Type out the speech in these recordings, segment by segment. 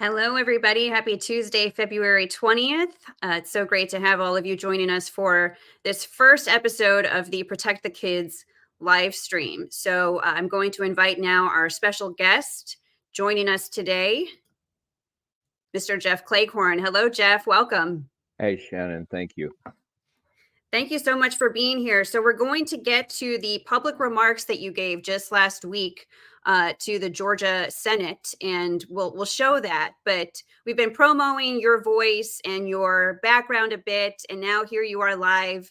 Hello, everybody. Happy Tuesday, February 20th. It's so great to have all of you joining us for this first episode of the Protect the Kids live stream. So I'm going to invite now our special guest joining us today, Mr. Jeff Cleghorn. Hello, Jeff. Welcome. Hey, Shannon, thank you. Thank you so much for being here. So we're going to get to the public remarks that you gave just last week to the Georgia Senate, and we'll show that. But we've been promoting your voice and your background a bit, and now here you are live,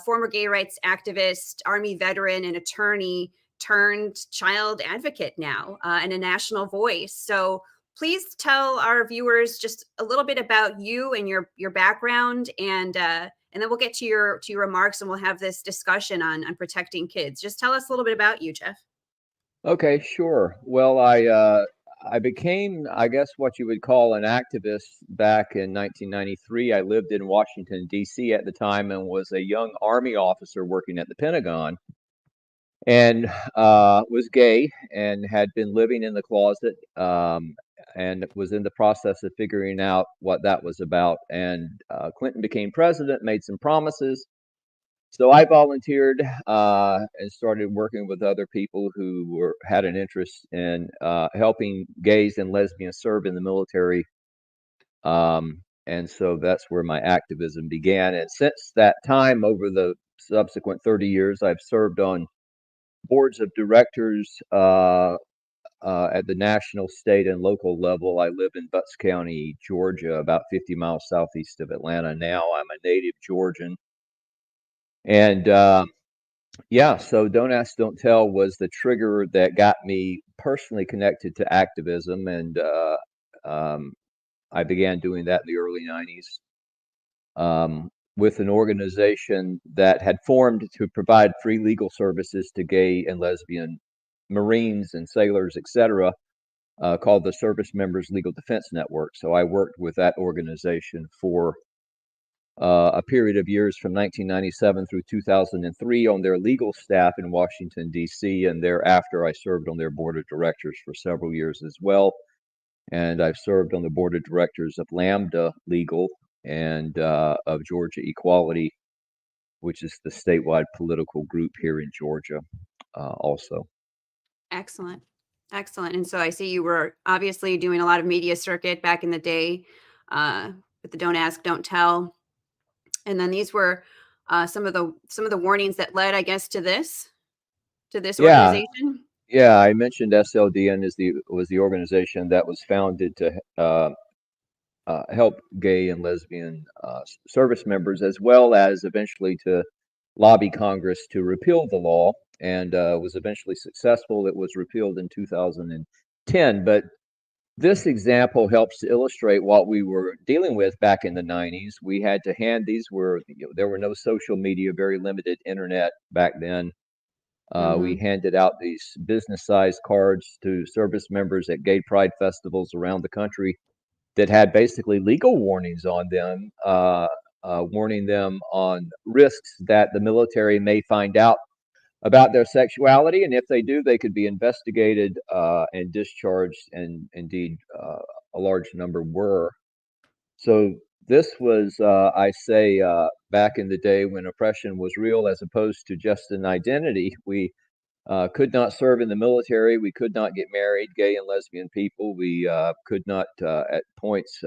former gay rights activist, Army veteran, and attorney turned child advocate now, and a national voice. So please tell our viewers just a little bit about you and your background, and then we'll get to your remarks, and we'll have this discussion on protecting kids. Just tell us a little bit about you, Jeff. Okay, sure. Well, I became, I guess, what you would call an activist back in 1993. I lived in Washington, D.C. at the time and was a young Army officer working at the Pentagon, and was gay and had been living in the closet, and was in the process of figuring out what that was about. And Clinton became president, made some promises. So I volunteered and started working with other people who had an interest in helping gays and lesbians serve in the military. And so that's where my activism began. And since that time, over the subsequent 30 years, I've served on boards of directors at the national, state, and local level. I live in Butts County, Georgia, about 50 miles southeast of Atlanta now. I'm a native Georgian. And yeah, so Don't Ask, Don't Tell was the trigger that got me personally connected to activism. And I began doing that in the early 90s with an organization that had formed to provide free legal services to gay and lesbian Marines and sailors, etc., called the Servicemembers Legal Defense Network. So I worked with that organization for a period of years from 1997 through 2003 on their legal staff in Washington, D.C., and thereafter I served on their board of directors for several years as well. And I've served on the board of directors of Lambda Legal and of Georgia Equality, which is the statewide political group here in Georgia also. Excellent. Excellent. And so I see you were obviously doing a lot of media circuit back in the day with the Don't Ask, Don't Tell. And then these were some of the warnings that led, I guess, to this organization. Yeah, I mentioned SLDN was the organization that was founded to help gay and lesbian service members, as well as eventually to lobby Congress to repeal the law, and was eventually successful. It was repealed in 2010, but this example helps to illustrate what we were dealing with back in the 90s. We had to hand there were no social media, very limited internet back then. We handed out these business-sized cards to service members at gay pride festivals around the country that had basically legal warnings on them, warning them on risks that the military may find out about their sexuality, and if they do, they could be investigated and discharged, and indeed a large number were. So this was, I say, back in the day when oppression was real as opposed to just an identity. We could not serve in the military. We could not get married, gay and lesbian people. We could not, at points,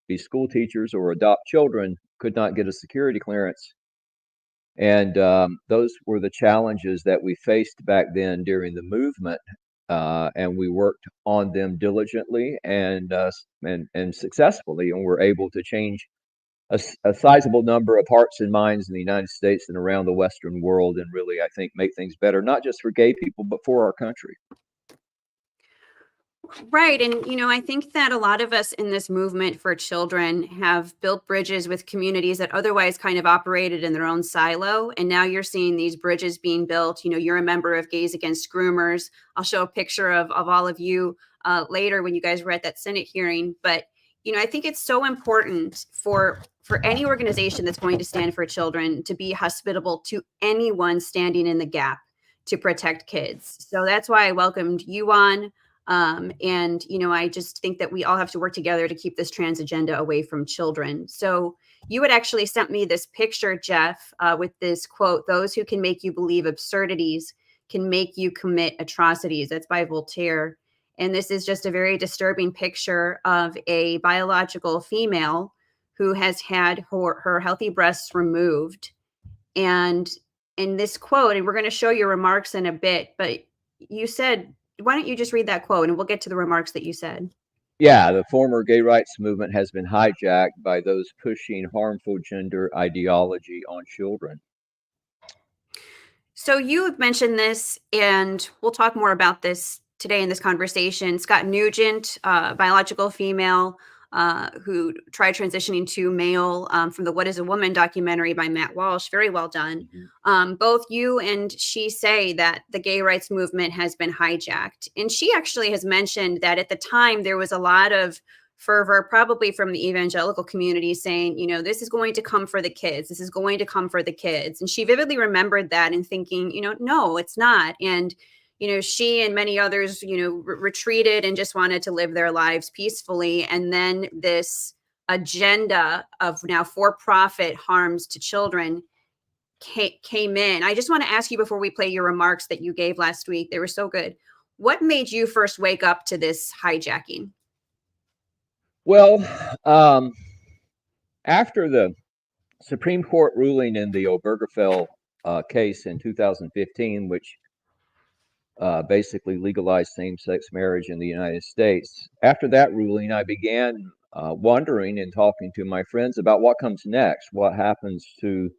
be school teachers or adopt children, could not get a security clearance. And those were the challenges that we faced back then during the movement. And we worked on them diligently and successfully, and were able to change a sizable number of hearts and minds in the United States and around the Western world, and really, I think, make things better, not just for gay people, but for our country. Right. And, I think that a lot of us in this movement for children have built bridges with communities that otherwise kind of operated in their own silo. And now you're seeing these bridges being built. You're a member of Gays Against Groomers. I'll show a picture of all of you later when you guys were at that Senate hearing. But, I think it's so important for any organization that's going to stand for children to be hospitable to anyone standing in the gap to protect kids. So that's why I welcomed you on. And, I just think that we all have to work together to keep this trans agenda away from children. So you had actually sent me this picture, Jeff, with this quote: "Those who can make you believe absurdities can make you commit atrocities." That's by Voltaire. And this is just a very disturbing picture of a biological female who has had her healthy breasts removed. And in this quote, and we're going to show your remarks in a bit, but you said, why don't you just read that quote and we'll get to the remarks that you said? Yeah, the former gay rights movement has been hijacked by those pushing harmful gender ideology on children. So you have mentioned this, and we'll talk more about this today in this conversation. Scott Nugent, biological female, who tried transitioning to male, from the "What is a Woman" documentary by Matt Walsh. Very well done. Both you and she say that the gay rights movement has been hijacked. And she actually has mentioned that at the time there was a lot of fervor, probably from the evangelical community, saying, this is going to come for the kids. This is going to come for the kids. And she vividly remembered that and thinking, no, it's not. And, she and many others, retreated and just wanted to live their lives peacefully. And then this agenda of now for-profit harms to children came in. I just want to ask you, before we play your remarks that you gave last week, they were so good. What made you first wake up to this hijacking? Well, after the Supreme Court ruling in the Obergefell case in 2015, which basically legalized same-sex marriage in the United States, after that ruling, I began wondering and talking to my friends about what comes next, what happens to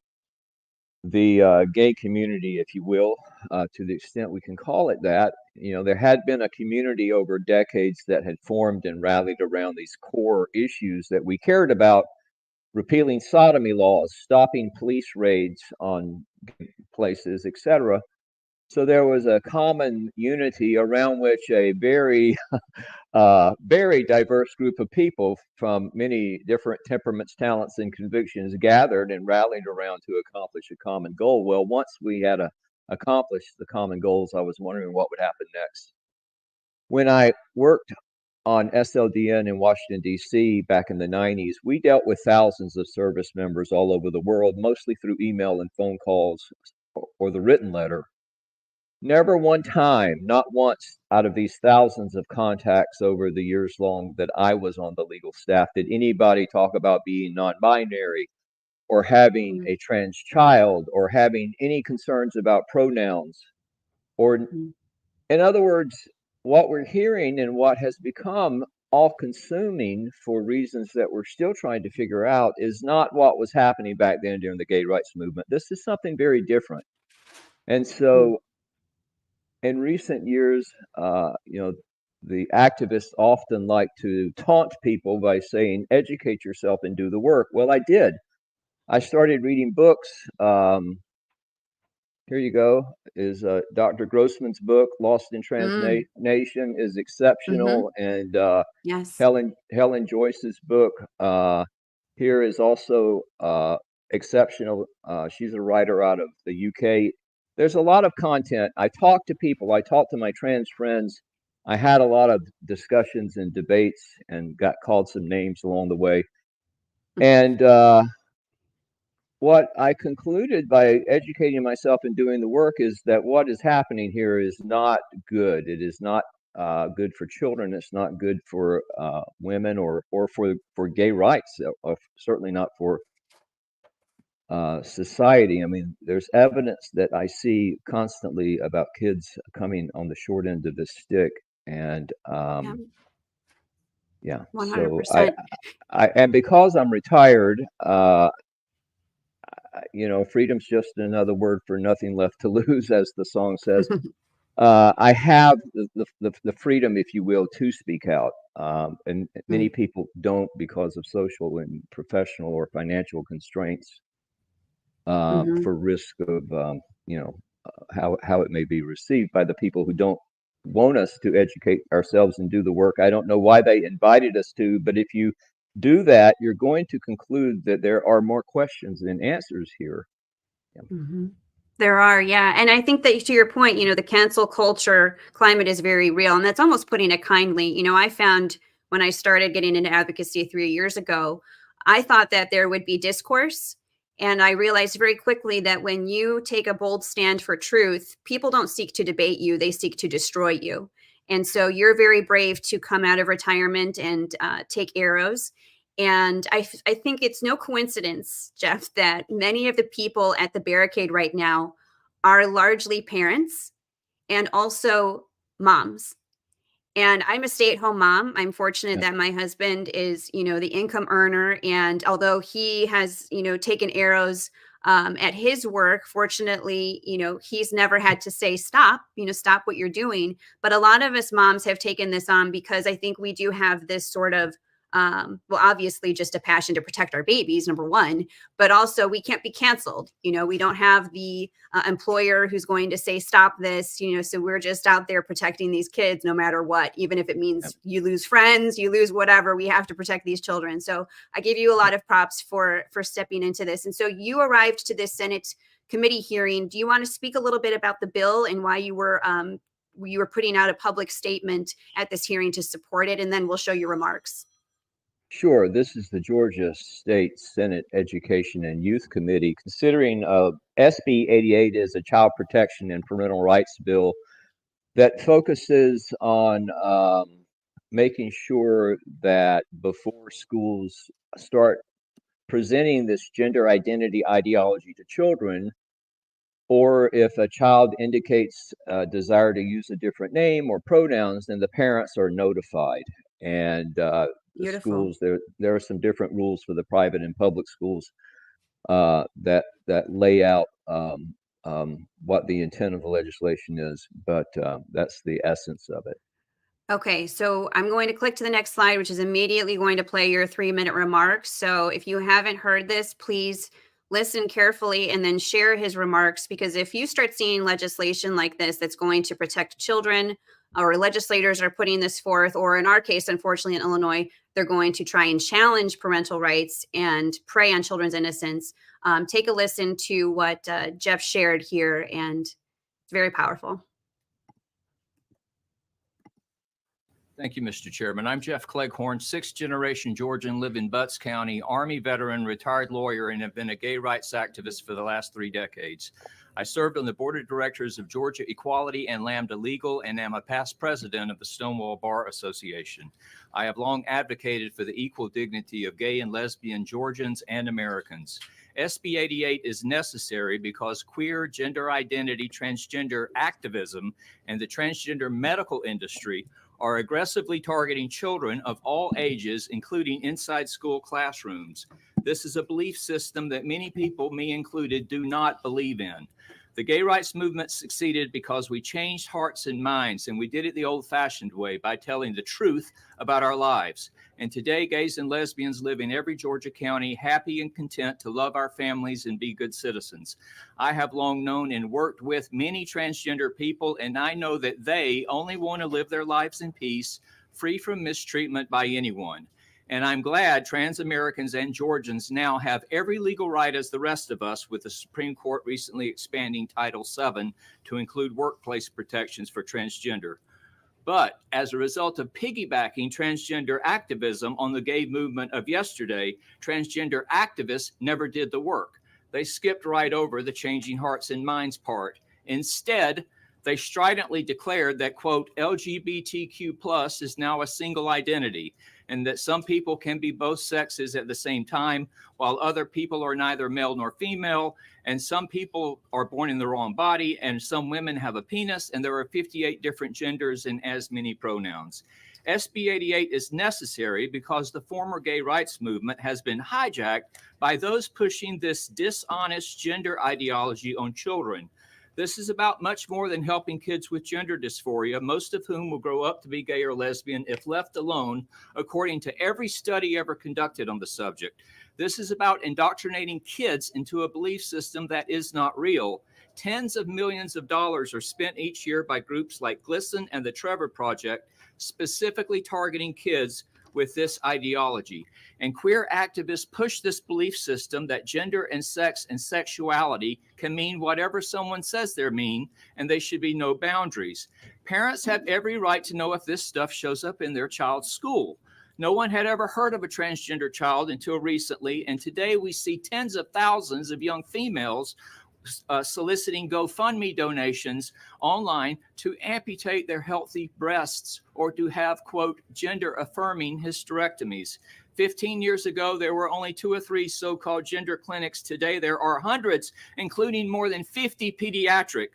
the gay community, if you will, to the extent we can call it that. There had been a community over decades that had formed and rallied around these core issues that we cared about: repealing sodomy laws, stopping police raids on places, etc. So there was a common unity around which a very very diverse group of people from many different temperaments, talents, and convictions gathered and rallied around to accomplish a common goal. Well, once we had accomplished the common goals, I was wondering what would happen next. When I worked on SLDN in Washington, D.C. back in the 90s, we dealt with thousands of service members all over the world, mostly through email and phone calls or the written letter. Never one time, not once, out of these thousands of contacts over the years long that I was on the legal staff, did anybody talk about being non-binary or having a trans child or having any concerns about pronouns. Or, in other words, what we're hearing and what has become all-consuming for reasons that we're still trying to figure out is not what was happening back then during the gay rights movement. This is something very different. And so in recent years, the activists often like to taunt people by saying, educate yourself and do the work. Well, I did. I started reading books. Here you go, is Dr. Grossman's book, Lost in Transnation, is exceptional. And Yes. Helen Joyce's book here is also exceptional. She's a writer out of the UK. There's a lot of content. I talk to people. I talk to my trans friends. I had a lot of discussions and debates and got called some names along the way. And what I concluded by educating myself and doing the work is that what is happening here is not good. It is not good for children. It's not good for women or for gay rights, certainly not for society. I mean, there's evidence that I see constantly about kids coming on the short end of the stick, and yeah. 100%. So I and because I'm retired, freedom's just another word for nothing left to lose, as the song says. I have the freedom, if you will, to speak out, and many people don't because of social and professional or financial constraints. For risk of how it may be received by the people who don't want us to educate ourselves and do the work. I don't know why they invited us to, but if you do that, you're going to conclude that there are more questions than answers here. Mm-hmm. There are, yeah. And I think that to your point, the cancel culture climate is very real. And that's almost putting it kindly. I found when I started getting into advocacy 3 years ago, I thought that there would be discourse. And I realized very quickly that when you take a bold stand for truth, people don't seek to debate you, they seek to destroy you. And so you're very brave to come out of retirement and take arrows. And I think it's no coincidence, Jeff, that many of the people at the barricade right now are largely parents and also moms. And I'm a stay-at-home mom. I'm fortunate Yeah. that my husband is, the income earner. And although he has, taken arrows at his work, fortunately, he's never had to say, stop, stop what you're doing. But a lot of us moms have taken this on because I think we do have this sort of well, obviously just a passion to protect our babies, number one, but also we can't be canceled. We don't have the employer who's going to say, stop this, so we're just out there protecting these kids no matter what, even if it means you lose friends, you lose whatever, we have to protect these children. So I give you a lot of props for stepping into this. And so you arrived to this Senate committee hearing. Do you want to speak a little bit about the bill and why you were putting out a public statement at this hearing to support it? And then we'll show your remarks. Sure. This is the Georgia State Senate Education and Youth Committee considering SB 88 is a child protection and parental rights bill that focuses on making sure that before schools start presenting this gender identity ideology to children, or if a child indicates a desire to use a different name or pronouns, then the parents are notified. And the Beautiful. schools, there are some different rules for the private and public schools that lay out what the intent of the legislation is, but that's the essence of it. Okay, so I'm going to click to the next slide, which is immediately going to play your 3-minute remarks. So if you haven't heard this, please listen carefully and then share his remarks, because if you start seeing legislation like this that's going to protect children, or legislators are putting this forth, or in our case, unfortunately in Illinois, they're going to try and challenge parental rights and prey on children's innocence, take a listen to what Jeff shared here, and it's very powerful. Thank you, Mr. Chairman. I'm Jeff Cleghorn, sixth-generation Georgian, live in Butts County, Army veteran, retired lawyer, and have been a gay rights activist for the last 3 decades. I served on the board of directors of Georgia Equality and Lambda Legal and am a past president of the Stonewall Bar Association. I have long advocated for the equal dignity of gay and lesbian Georgians and Americans. SB 88 is necessary because queer, gender identity, transgender activism, and the transgender medical industry are aggressively targeting children of all ages, including inside school classrooms. This is a belief system that many people, me included, do not believe in. The gay rights movement succeeded because we changed hearts and minds, and we did it the old-fashioned way by telling the truth about our lives. And today, gays and lesbians live in every Georgia county, happy and content to love our families and be good citizens. I have long known and worked with many transgender people, and I know that they only want to live their lives in peace, free from mistreatment by anyone. And I'm glad trans Americans and Georgians now have every legal right as the rest of us, with the Supreme Court recently expanding Title VII to include workplace protections for transgender. But as a result of piggybacking transgender activism on the gay movement of yesterday, transgender activists never did the work. They skipped right over the changing hearts and minds part. Instead, they stridently declared that, quote, LGBTQ plus is now a single identity, and that some people can be both sexes at the same time, while other people are neither male nor female, and some people are born in the wrong body, and some women have a penis, and there are 58 different genders and as many pronouns. SB 88 is necessary because the former gay rights movement has been hijacked by those pushing this dishonest gender ideology on children. This is about much more than helping kids with gender dysphoria, most of whom will grow up to be gay or lesbian if left alone, according to every study ever conducted on the subject. This is about indoctrinating kids into a belief system that is not real. Tens of millions of dollars are spent each year by groups like GLSEN and the Trevor Project, specifically targeting kids with this ideology. And queer activists push this belief system that gender and sex and sexuality can mean whatever someone says they mean, and there should be no boundaries. Parents have every right to know if this stuff shows up in their child's school. No one had ever heard of a transgender child until recently, and today we see tens of thousands of young females soliciting GoFundMe donations online to amputate their healthy breasts or to have, quote, gender-affirming hysterectomies. 15 years ago, there were only 2 or 3 so-called gender clinics. Today, there are hundreds, including more than 50 pediatric.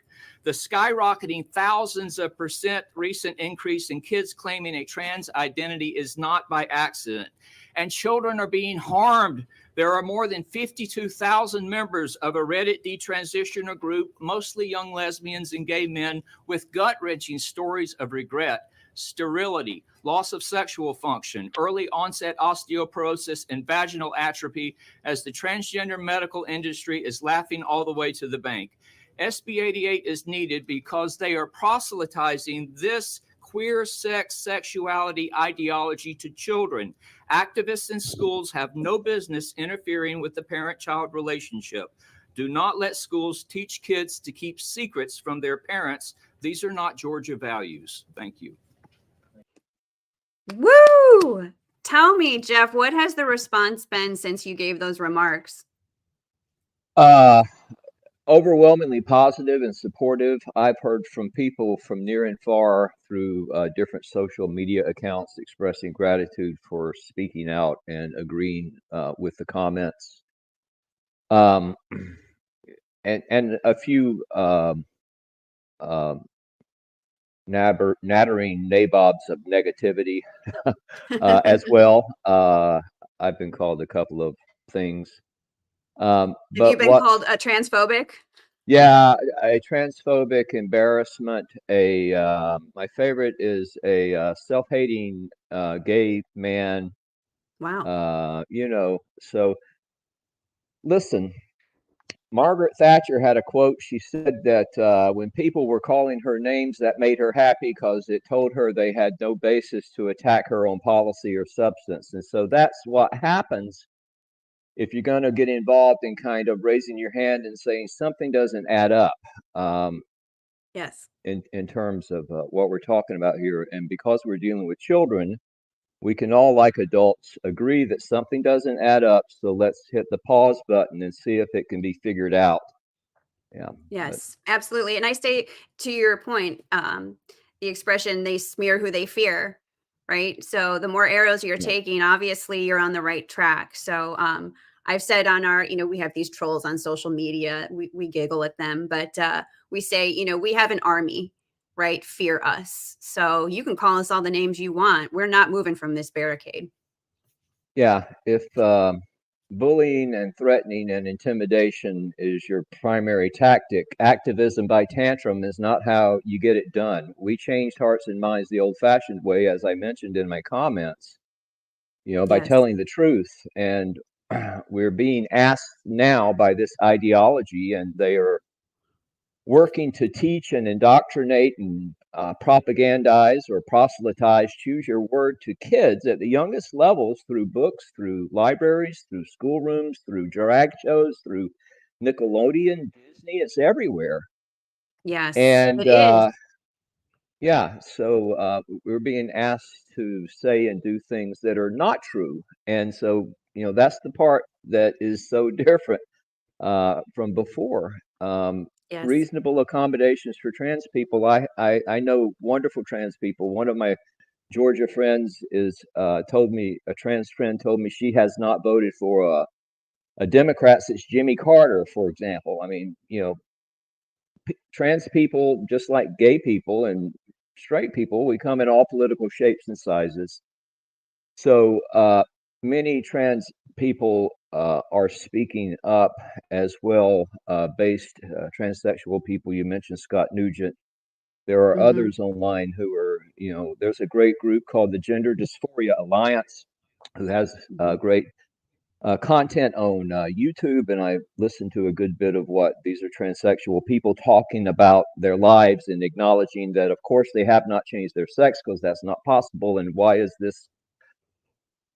The skyrocketing thousands of % recent increase in kids claiming a trans identity is not by accident. And children are being harmed. There are more than 52,000 members of a Reddit detransitioner group, mostly young lesbians and gay men, with gut-wrenching stories of regret, sterility, loss of sexual function, early onset osteoporosis, and vaginal atrophy, as the transgender medical industry is laughing all the way to the bank. SB 88 is needed because they are proselytizing this queer sex sexuality ideology to children. Activists in schools have no business interfering with the parent-child relationship. Do not let schools teach kids to keep secrets from their parents. These are not Georgia values. Thank you. Woo! Tell me, Jeff, what has the response been since you gave those remarks? Overwhelmingly positive and supportive. I've heard from people from near and far through different social media accounts expressing gratitude for speaking out and agreeing with the comments. And a few nattering nabobs of negativity as well. I've been called a couple of things. Have you been called a transphobic? Yeah, a transphobic embarrassment. My favorite is a self-hating gay man. Wow. So listen, Margaret Thatcher had a quote. She said that when people were calling her names, that made her happy because it told her they had no basis to attack her on policy or substance. And so that's what happens if you're going to get involved in kind of raising your hand and saying something doesn't add up. Yes. In terms of what we're talking about here. And because we're dealing with children, we can all, like adults, agree that something doesn't add up. So let's hit the pause button and see if it can be figured out. Yeah. Yes, absolutely. And I say, to your point, the expression, they smear who they fear, right? So the more arrows you're taking, obviously you're on the right track. So I've said on our, we have these trolls on social media, we giggle at them, but we say, we have an army, right? Fear us. So you can call us all the names you want. We're not moving from this barricade. Yeah. If bullying and threatening and intimidation is your primary tactic, activism by tantrum is not how you get it done. We changed hearts and minds the old-fashioned way, as I mentioned in my comments, by telling the truth. And we're being asked now by this ideology, and they are working to teach and indoctrinate and propagandize or proselytize, choose your word, to kids at the youngest levels through books, through libraries, through schoolrooms, through drag shows, through Nickelodeon, Disney. It's everywhere. Yes, and it is. Yeah, so we're being asked to say and do things that are not true. And so, that's the part that is so different from before. Yes. Reasonable accommodations for trans people. I know wonderful trans people. One of my Georgia friends a trans friend told me she has not voted for a Democrat since Jimmy Carter, for example. I mean, trans people, just like gay people and straight people, we come in all political shapes and sizes. So many trans people are speaking up as well, based transsexual people. You mentioned Scott Nugent. There are others online who are, there's a great group called the Gender Dysphoria Alliance who has great content on YouTube, and I listened to a good bit of what these are transsexual people talking about their lives and acknowledging that, of course, they have not changed their sex because that's not possible. And why is this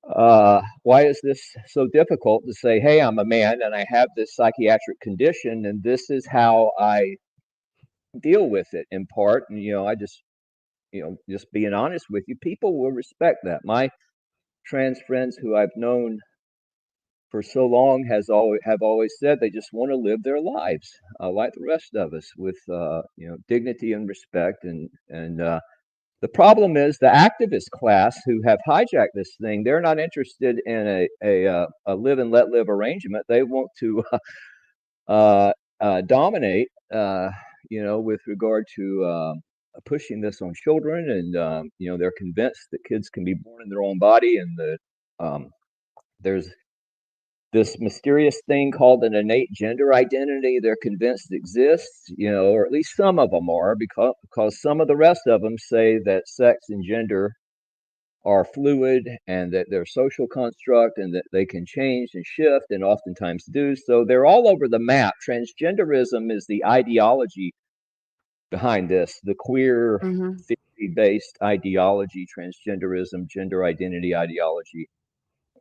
why is this so difficult to say, hey, I'm a man and I have this psychiatric condition and this is how I deal with it in part. And, I just, just being honest with you, people will respect that. My trans friends who I've known for so long have always said they just want to live their lives like the rest of us with, dignity and respect. And the problem is the activist class who have hijacked this thing. They're not interested in a live and let live arrangement. They want to dominate, with regard to pushing this on children. And they're convinced that kids can be born in their own body, and that there's this mysterious thing called an innate gender identity they're convinced exists, or at least some of them are, because some of the rest of them say that sex and gender are fluid and that they're social construct and that they can change and shift and oftentimes do. So they're all over the map. Transgenderism is the ideology behind this, the queer Mhm. theory-based ideology, transgenderism, gender identity ideology.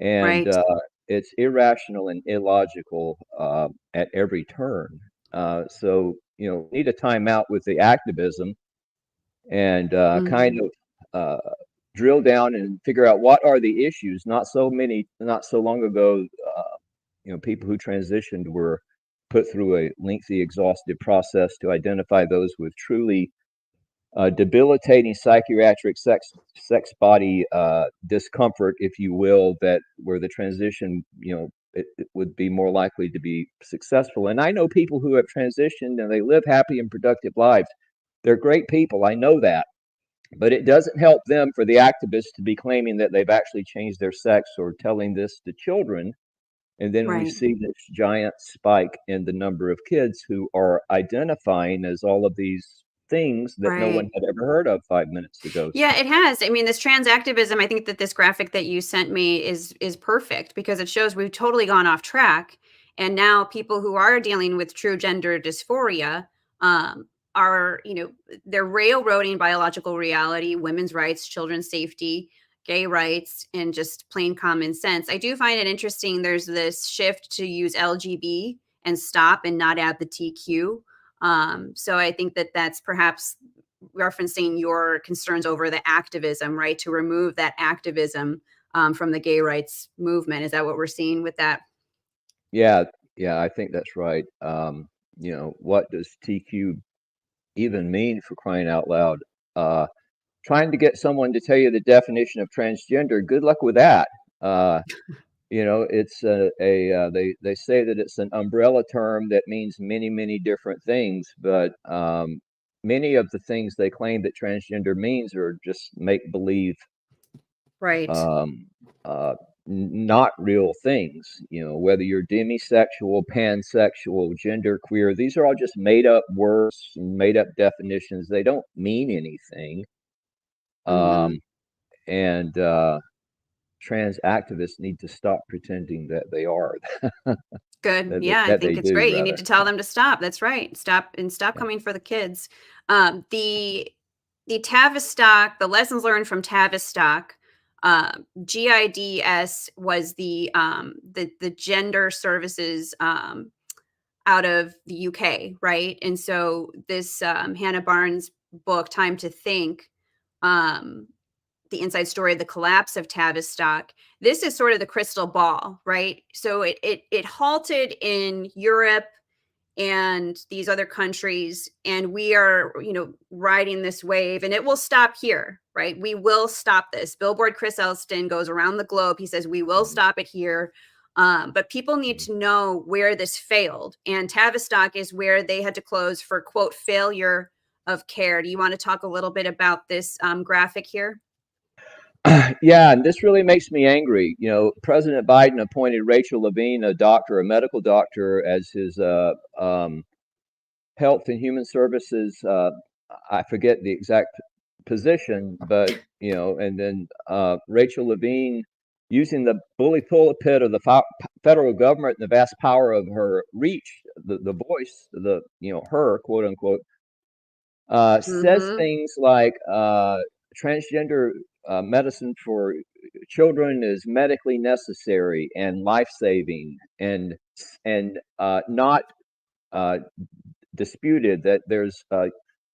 And Right. it's irrational and illogical at every turn. So, need a timeout with the activism and kind Mhm. of drill down and figure out what are the issues. Not so long ago, people who transitioned were put through a lengthy, exhaustive process to identify those with truly debilitating psychiatric sex body discomfort, if you will, that where the transition, it would be more likely to be successful. And I know people who have transitioned and they live happy and productive lives. They're great people. I know that. But it doesn't help them for the activists to be claiming that they've actually changed their sex or telling this to children. And then we Right. see this giant spike in the number of kids who are identifying as all of these things that no one Right. had ever heard of 5 minutes ago. Yeah, it has. I mean, this trans activism, I think that this graphic that you sent me is perfect because it shows we've totally gone off track. And now people who are dealing with true gender dysphoria are, they're railroading biological reality, women's rights, children's safety, gay rights, and just plain common sense. I do find it interesting. There's this shift to use LGB and stop and not add the TQ. So I think that that's perhaps referencing your concerns over the activism, right? To remove that activism from the gay rights movement. Is that what we're seeing with that? Yeah, yeah, I think that's right. What does TQ even mean, for crying out loud? Trying to get someone to tell you the definition of transgender, good luck with that. It's they say that it's an umbrella term that means many different things, but many of the things they claim that transgender means are just make believe, Right. um, not real things. Whether you're demisexual, pansexual, genderqueer, these are all just made up words, made up definitions. They don't mean anything. Hmm. Um, and trans activists need to stop pretending that they are, Good. Yeah, I that they think it's do, great. You need rather. to tell them to stop. That's right. Stop Yeah. coming for the kids. The Tavistock, the lessons learned from Tavistock, GIDS was the gender services out of the UK, right? And so this Hannah Barnes book, Time to Think, um, the inside story of the collapse of Tavistock. This is sort of the crystal ball, right? So it halted in Europe and these other countries, and we are, riding this wave, and it will stop here, right? We will stop this. Billboard Chris Elston goes around the globe. He says we will Mhm. stop it here. But people need Mhm. to know where this failed, and Tavistock is where they had to close for quote failure of care. Do you want to talk a little bit about this graphic here? Yeah, and this really makes me angry. President Biden appointed Rachel Levine, a medical doctor, as his health and human services. I forget the exact position, but and then Rachel Levine, using the bully pulpit of the federal government and the vast power of her reach, the voice, her quote unquote, says Mm-hmm. things like transgender medicine for children is medically necessary and life-saving and not disputed, that there's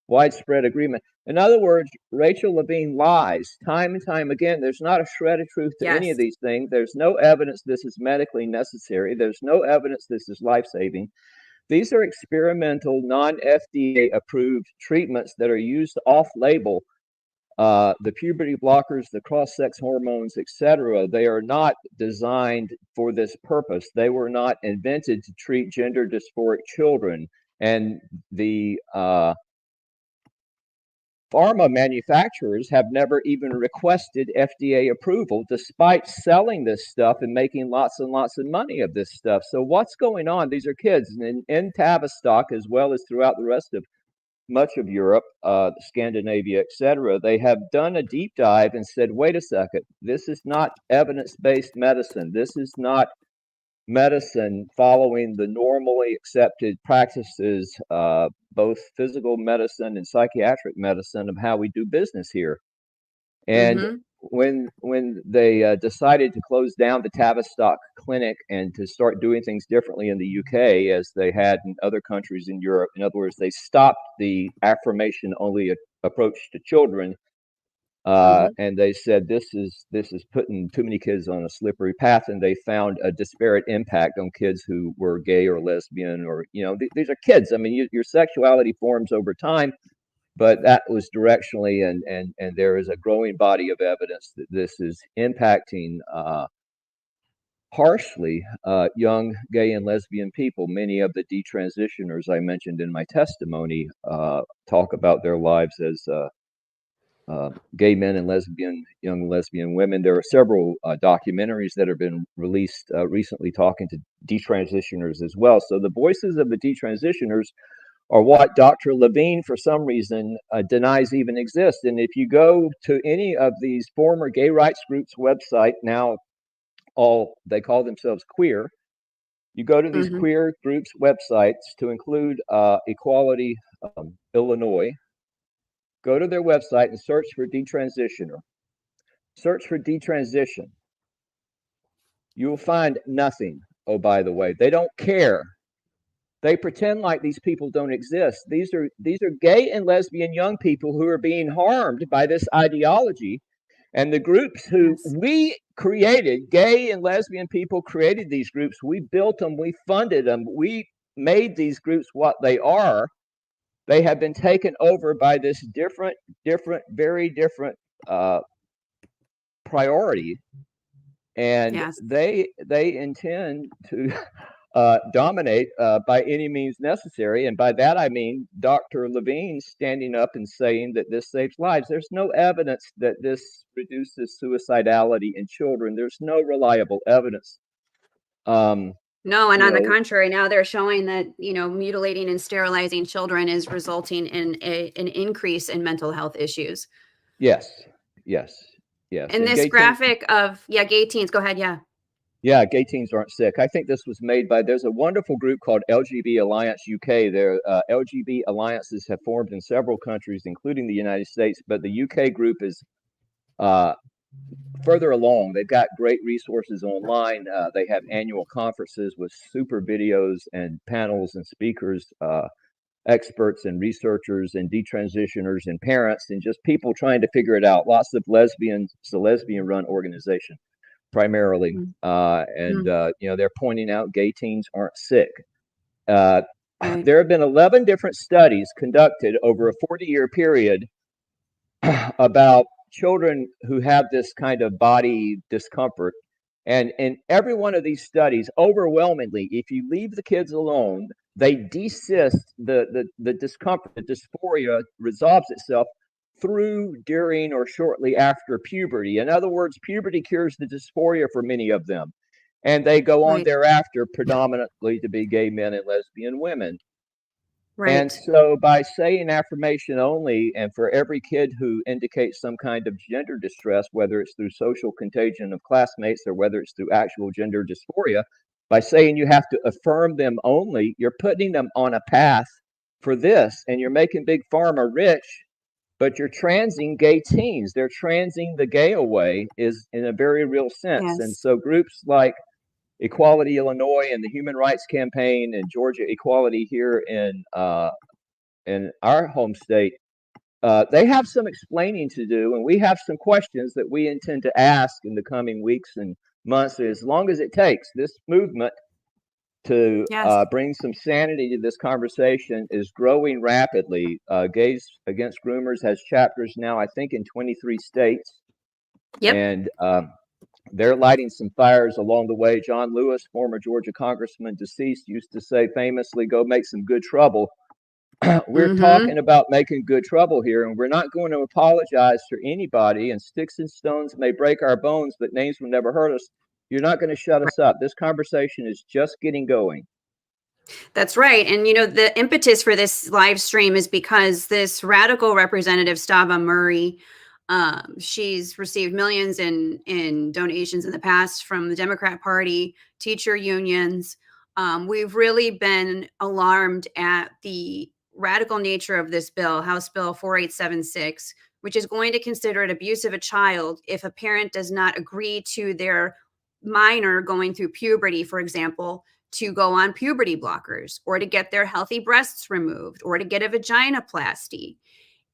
widespread agreement. In other words, Rachel Levine lies time and time again. There's not a shred of truth to any of Yes. these things. There's no evidence this is medically necessary. There's no evidence this is life-saving. These are experimental, non-FDA approved treatments that are used off-label. The puberty blockers, the cross-sex hormones, etc., they are not designed for this purpose. They were not invented to treat gender dysphoric children. And the pharma manufacturers have never even requested FDA approval, despite selling this stuff and making lots and lots of money of this stuff. So what's going on? These are kids in Tavistock, as well as throughout the rest of much of Europe, Scandinavia, etc. They have done a deep dive and said, wait a second, this is not evidence-based medicine. This is not medicine following the normally accepted practices, both physical medicine and psychiatric medicine, of how we do business here. And when they decided to close down the Tavistock clinic and to start doing things differently in the UK, as they had in other countries in Europe, in other words, they stopped the affirmation-only approach to children. And they said this is putting too many kids on a slippery path, and they found a disparate impact on kids who were gay or lesbian, or these are kids. I mean, your sexuality forms over time, but that was directionally, and there is a growing body of evidence that this is impacting harshly young gay and lesbian people. Many of the detransitioners I mentioned in my testimony talk about their lives as gay men and young lesbian women. There are several documentaries that have been released recently talking to detransitioners as well. So the voices of the detransitioners are what Dr. Levine, for some reason, denies even exist. And if you go to any of these former gay rights groups' website, now they call themselves queer, you go to these queer groups' websites, to include Equality Illinois, go to their website and search for detransitioner. Search for detransition. You will find nothing. Oh, by the way, they don't care. They pretend like these people don't exist. These are gay and lesbian young people who are being harmed by this ideology. And the groups who we created, gay and lesbian people created these groups. We built them. We funded them. We made these groups what they are. They have been taken over by this very different priority, and they intend to dominate by any means necessary. And by that I mean Dr. Levine standing up and saying that this saves lives. There's no evidence that this reduces suicidality in children. There's no reliable evidence. No, and on the contrary, now they're showing that, mutilating and sterilizing children is resulting in an increase in mental health issues. Yes. And this graphic of, gay teens, go ahead, Yeah, gay teens aren't sick. I think this was made by, there's a wonderful group called LGBT Alliance UK. Their LGBT alliances have formed in several countries, including the United States, but the UK group is further along. They've got great resources online. They have annual conferences with super videos and panels and speakers, experts and researchers and detransitioners and parents and just people trying to figure it out. Lots of lesbians. It's a lesbian-run organization primarily, and they're pointing out gay teens aren't sick. There have been 11 different studies conducted over a 40-year period about children who have this kind of body discomfort. And in every one of these studies, overwhelmingly, if you leave the kids alone, they desist. The discomfort, the dysphoria resolves itself through, during, or shortly after puberty. In other words, puberty cures the dysphoria for many of them. And they go on thereafter predominantly to be gay men and lesbian women. And so by saying affirmation only, and for every kid who indicates some kind of gender distress, whether it's through social contagion of classmates or whether it's through actual gender dysphoria, by saying you have to affirm them only, you're putting them on a path for this, and you're making Big Pharma rich but you're transing gay teens. They're transing the gay away is in a very real sense. And Yes. so groups like Equality Illinois and the Human Rights Campaign and Georgia Equality here in our home state, they have some explaining to do, and we have some questions that we intend to ask in the coming weeks and months, as long as it takes. This movement to Yes. bring some sanity to this conversation is growing rapidly. Gays Against Groomers has chapters now, I think, in 23 states. Yep. And they're lighting some fires along the way. John Lewis, former Georgia congressman, deceased, used to say famously, "Go make some good trouble." We're talking about making good trouble here, and we're not going to apologize to anybody. And sticks and stones may break our bones, but names will never hurt us. You're not going to shut us up. This conversation is just getting going. That's right. And, you know, the impetus for this live stream is because this radical representative, Stava Murray, she's received millions in donations in the past from the Democrat Party, teacher unions. We've really been alarmed at the radical nature of this bill, House Bill 4876, which is going to consider it abuse of a child if a parent does not agree to their minor going through puberty, for example, to go on puberty blockers or to get their healthy breasts removed or to get a vaginoplasty.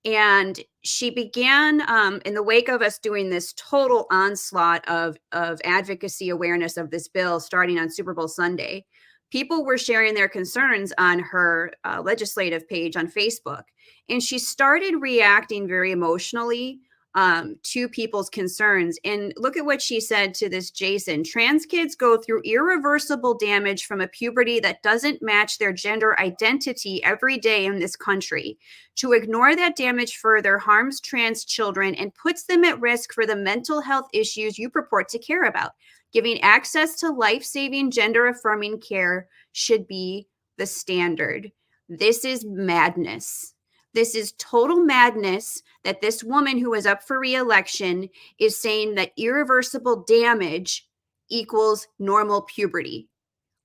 And she began in the wake of us doing this total onslaught of advocacy awareness of this bill starting on Super Bowl Sunday. People were sharing their concerns on her legislative page on Facebook. And she started reacting very emotionally to people's concerns. And look at what she said to this Jason. Trans kids go through irreversible damage from a puberty that doesn't match their gender identity every day in this country. To ignore that damage further harms trans children and puts them at risk for the mental health issues you purport to care about. Giving access to life-saving, gender-affirming care should be the standard. This is madness. This is total madness that this woman who is up for re-election is saying that irreversible damage equals normal puberty.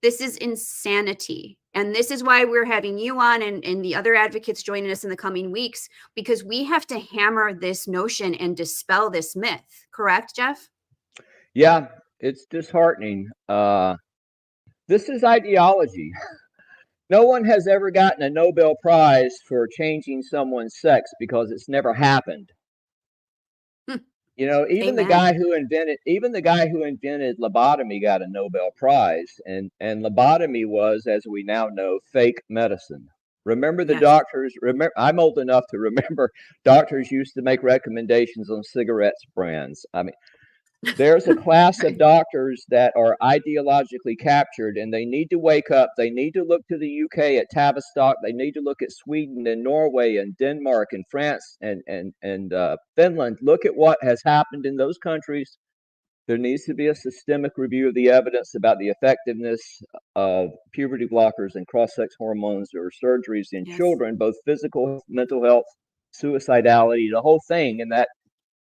This is insanity. And this is why we're having you on and the other advocates joining us in the coming weeks, because we have to hammer this notion and dispel this myth. Correct, Jeff? Yeah, it's disheartening. This is ideology. No one has ever gotten a Nobel Prize for changing someone's sex because it's never happened. You know, even the guy who invented lobotomy got a Nobel Prize, and lobotomy was, as we now know, fake medicine. Remember the doctors? I'm old enough to remember doctors used to make recommendations on cigarettes brands. I mean, there's a class of doctors that are ideologically captured, and they need to wake up. They need to look to the UK at Tavistock. They need to look at Sweden and Norway and Denmark and France and Finland. Look at what has happened in those countries. There needs to be a systemic review of the evidence about the effectiveness of puberty blockers and cross-sex hormones or surgeries in children, both physical, mental health, suicidality, the whole thing. And that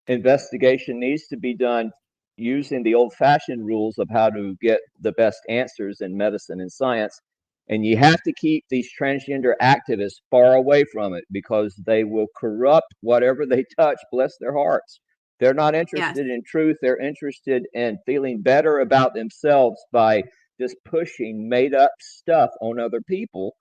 investigation needs to be done using the old-fashioned rules of how to get the best answers in medicine and science. And you have to keep these transgender activists far away from it because they will corrupt whatever they touch, bless their hearts. They're not interested in truth. They're interested in feeling better about themselves by just pushing made-up stuff on other people.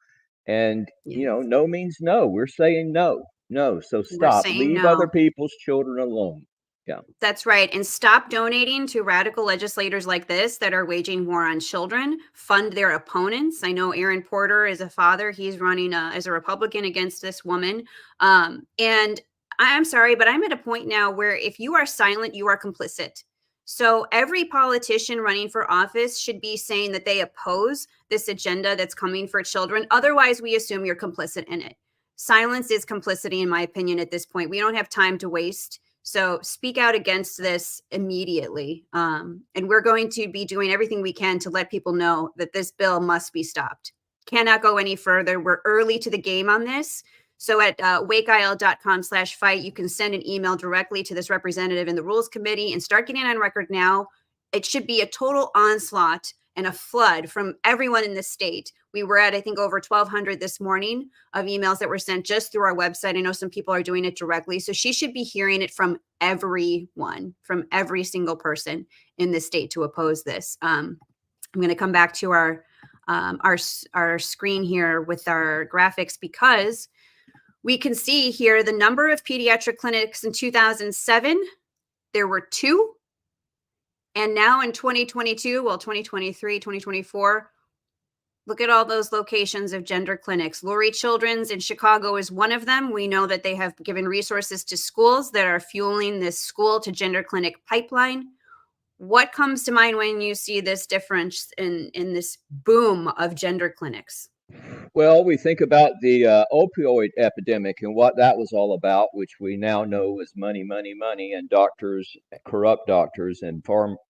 And, you know, no means no. We're saying no. No, so stop. Leave other people's children alone. Yeah. That's right. And stop donating to radical legislators like this that are waging war on children. Fund their opponents. I know Aaron Porter is a father. He's running as a Republican against this woman. And I'm sorry, but I'm at a point now where if you are silent, you are complicit. So every politician running for office should be saying that they oppose this agenda that's coming for children. Otherwise, we assume you're complicit in it. Silence is complicity, in my opinion, at this point. We don't have time to waste. So speak out against this immediately. And we're going to be doing everything we can to let people know that this bill must be stopped. Cannot go any further. We're early to the game on this. So at wakeil.com/fight, you can send an email directly to this representative in the Rules Committee and start getting on record now. It should be a total onslaught and a flood from everyone in the state. We were at, I think, over 1,200 this morning of emails that were sent just through our website. I know some people are doing it directly. So she should be hearing it from everyone, from every single person in the state to oppose this. I'm going to come back to our screen here with our graphics, because we can see here the number of pediatric clinics in 2007, there were 2. And now in 2022, well, 2023, 2024, look at all those locations of gender clinics. Lurie Children's in Chicago is one of them. We know that they have given resources to schools that are fueling this school to gender clinic pipeline. What comes to mind when you see this difference in this boom of gender clinics? Well, we think about the opioid epidemic and what that was all about, which we now know is money, money, money, and doctors, corrupt doctors, and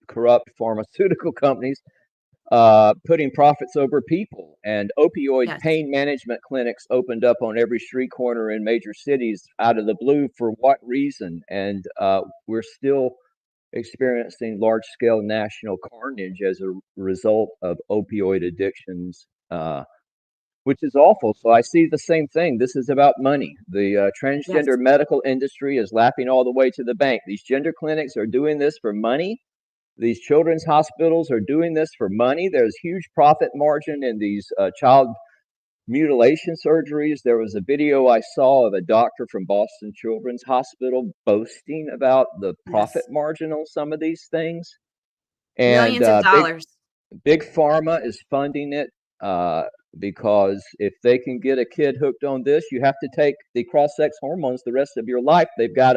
corrupt pharmaceutical companies putting profits over people. And opioid Yes. pain management clinics opened up on every street corner in major cities out of the blue. For what reason? And we're still experiencing large-scale national carnage as a result of opioid addictions, which is awful. So I see the same thing. This is about money. The transgender Yes. medical industry is lapping all the way to the bank. These gender clinics are doing this for money. These children's hospitals are doing this for money. There's huge profit margin in these child mutilation surgeries. There was a video I saw of a doctor from Boston Children's Hospital boasting about the profit Yes. margin on some of these things. And Millions of dollars. Big Pharma is funding it because if they can get a kid hooked on this, you have to take the cross-sex hormones the rest of your life. They've got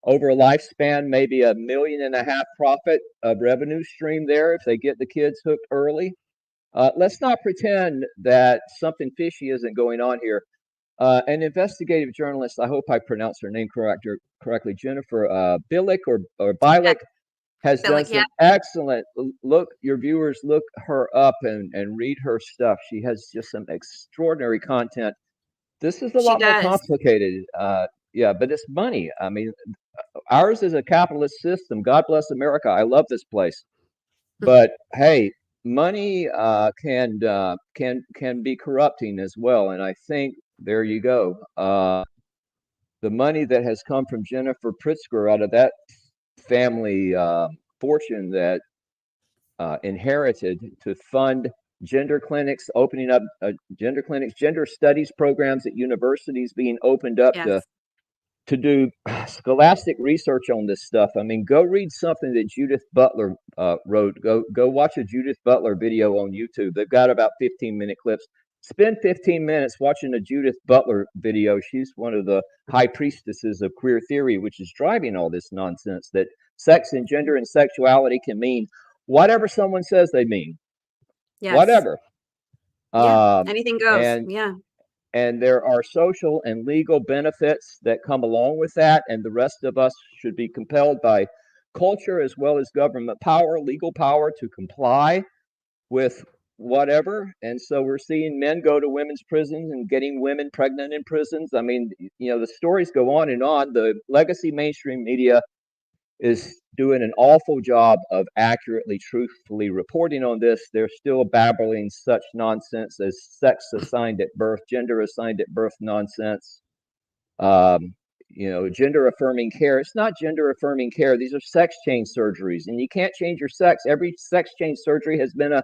over a lifespan, maybe $1.5 million profit of revenue stream there if they get the kids hooked early. Let's not pretend that something fishy isn't going on here. An investigative journalist, I hope I pronounced her name correctly, Jennifer Billick or Billick, has done Billick, some yeah. excellent, your viewers, look her up and read her stuff. She has just some extraordinary content. This is a She lot more does. complicated. Yeah, but it's money. I mean, ours is a capitalist system. God bless America. I love this place. But hey, money can be corrupting as well. And I think there you go. The money that has come from Jennifer Pritzker out of that family fortune that inherited to fund gender clinics, opening up gender clinics, gender studies programs at universities being opened up Yes. to do scholastic research on this stuff. I mean, go read something that Judith Butler wrote. Go watch a Judith Butler video on YouTube. They've got about 15-minute clips. Spend 15 minutes watching a Judith Butler video. She's one of the high priestesses of queer theory, which is driving all this nonsense that sex and gender and sexuality can mean whatever someone says they mean. Yes. Whatever. Yeah. Anything goes. Yeah. And there are social and legal benefits that come along with that. And the rest of us should be compelled by culture as well as government power, legal power, to comply with whatever. And so we're seeing men go to women's prisons and getting women pregnant in prisons. I mean, the stories go on and on. The legacy mainstream media is doing an awful job of accurately, truthfully reporting on this. They're still babbling such nonsense as sex assigned at birth, gender assigned at birth nonsense. Gender affirming care. It's not gender affirming care. These are sex change surgeries, and you can't change your sex. Every sex change surgery has been a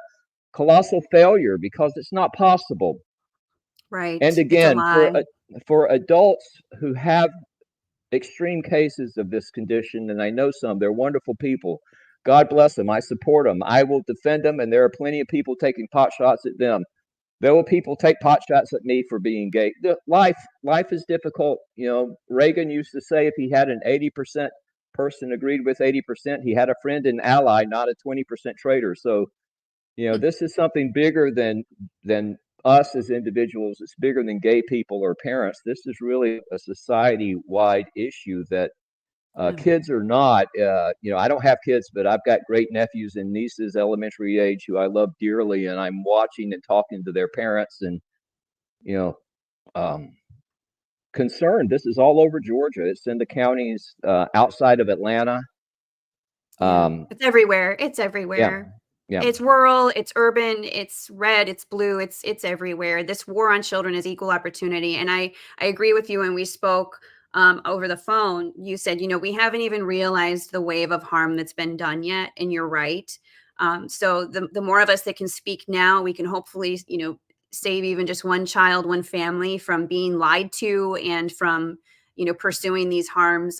colossal failure because it's not possible. Right. And again, for adults who have extreme cases of this condition, and I know some, they're wonderful people. God bless them. I support them. I will defend them, and there are plenty of people taking pot shots at them. There will people take pot shots at me for being gay. Life is difficult. Reagan used to say if he had an 80% person agreed with 80%, he had a friend and ally, not a 20% traitor. So, this is something bigger than us as individuals. It's bigger than gay people or parents. This is really a society-wide issue that kids are not. I don't have kids, but I've got great nephews and nieces, elementary age, who I love dearly, and I'm watching and talking to their parents, and concerned. This is all over Georgia. It's in the counties outside of Atlanta. It's everywhere. It's everywhere. Yeah. It's rural, it's urban, it's red, it's blue, it's everywhere. This war on children is equal opportunity. And I agree with you. When we spoke over the phone, you said, we haven't even realized the wave of harm that's been done yet. And you're right. So the more of us that can speak now, we can hopefully, save even just one child, one family from being lied to and from pursuing these harms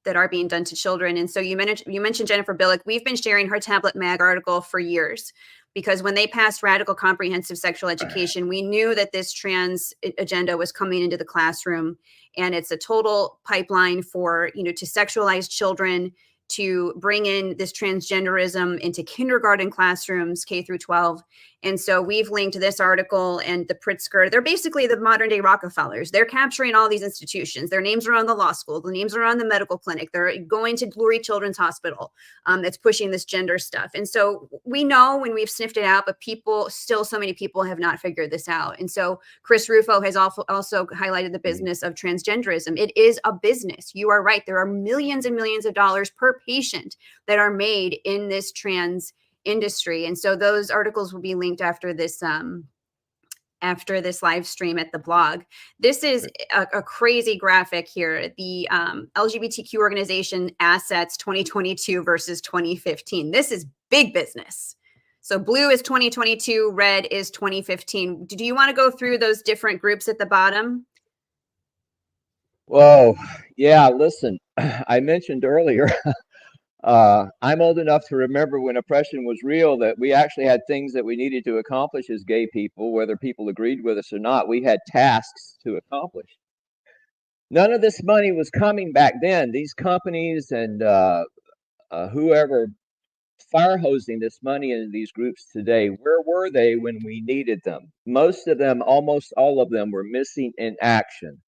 that are being done to children. And so you mentioned Jennifer Billick. We've been sharing her Tablet Mag article for years, because when they passed radical comprehensive sexual education, we knew that this trans agenda was coming into the classroom, and it's a total pipeline for to sexualize children, to bring in this transgenderism into kindergarten classrooms, K through 12. And so we've linked this article and the Pritzker. They're basically the modern day Rockefellers. They're capturing all these institutions. Their names are on the law school. The names are on the medical clinic. They're going to Lurie Children's Hospital that's pushing this gender stuff. And so we know when we've sniffed it out, but so many people have not figured this out. And so Chris Rufo has also highlighted the business of transgenderism. It is a business. You are right. There are millions and millions of dollars per patient that are made in this trans industry. And so those articles will be linked after this live stream at the blog. This is a crazy graphic here. The LGBTQ organization assets 2022 versus 2015. This is big business. So blue is 2022, red is 2015. Do you want to go through those different groups at the bottom? Whoa, yeah, listen, I mentioned earlier, I'm old enough to remember when oppression was real, that we actually had things that we needed to accomplish as gay people, whether people agreed with us or not. We had tasks to accomplish. None of this money was coming back then. These companies and whoever fire hosing this money into these groups today, where were they when we needed them? Most of them, almost all of them, were missing in action.